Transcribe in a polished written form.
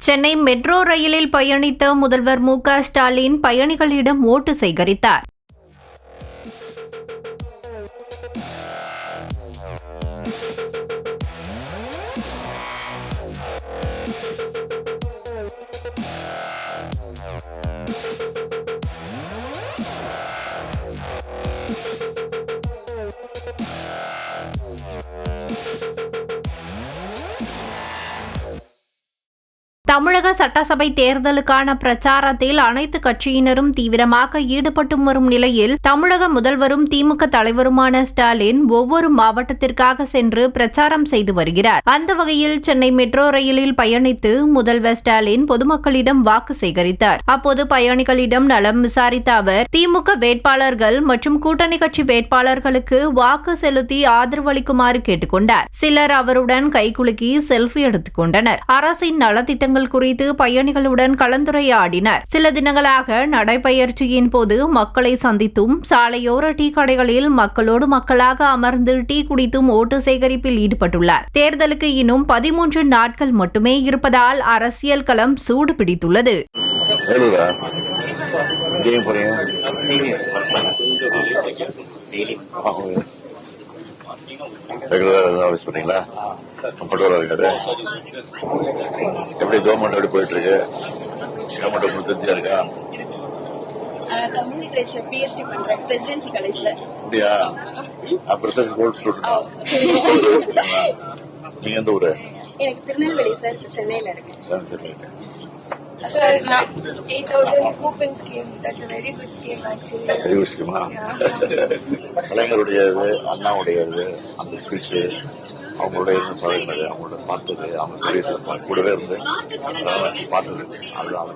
Chennai metro ரயிலில் பயணித்த முதல்வர் மு.க. ஸ்டாலின் பயணிகளிடம் ஓட்டு சேகரித்தார். தமிழக சட்டசபை தேர்தலுக்கான பிரச்சாரத்தில் அனைத்து கட்சியினரும் தீவிரமாக ஈடுபட்டு வரும் நிலையில் தமிழக முதல்வரும் திமுக தலைவருமான ஸ்டாலின் ஒவ்வொரு மாவட்டத்திற்காக சென்று பிரச்சாரம் செய்து வருகிறார். அந்த வகையில் சென்னை மெட்ரோ ரயிலில் பயணித்து முதல்வர் ஸ்டாலின் பொதுமக்களிடம் வாக்கு சேகரித்தார். அப்போது பயணிகளிடம் நலம் விசாரித்த அவர் திமுக வேட்பாளர்கள் மற்றும் கூட்டணி கட்சி வேட்பாளர்களுக்கு வாக்கு செலுத்தி ஆதரவு அளிக்குமாறு கேட்டுக் கொண்டார். சிலர் அவருடன் கைகுலுக்கி செல்ஃபி எடுத்துக் கொண்டனர். அரசின் நலத்திட்டங்கள் குறித்து பயணிகளுடன் கலந்துரையாடினர். சில தினங்களாக நடைபயிற்சியின் போது மக்களை சந்தித்தும் சாலையோர டீ கடைகளில் மக்களோடு மக்களாக அமர்ந்து டீ குடித்தும் ஓட்டு சேகரிப்பில் ஈடுபட்டுள்ளார். தேர்தலுக்கு இன்னும் 13 நாட்கள் மட்டுமே இருப்பதால் அரசியல் களம் சூடு பிடித்துள்ளது. எப்படி கவர்மெண்ட் எப்படி போயிட்டு இருக்கு? கவர்மெண்ட் திருப்தியா இருக்கா? பிஎஸ்டி பண்றேன் பிரசிடென்சி காலேஜ்ல. அப்படியா? Presidency gold student. நீங்க எந்த ஊரு? எனக்கு திருநெல்வேலி சார், சென்னையில இருக்கேன். சரி. Sir, 8,000 coupon scheme. That's a very good scheme actually. Very good scheme. கலைஞருடையது, அண்ணாவுடையது, அந்த ஸ்பீச் அவங்களுடைய பழகினது, அவங்களோட பார்த்தது, அவங்க சர்வீஸ் கூடவே இருந்து பார்த்தது, அதுதான்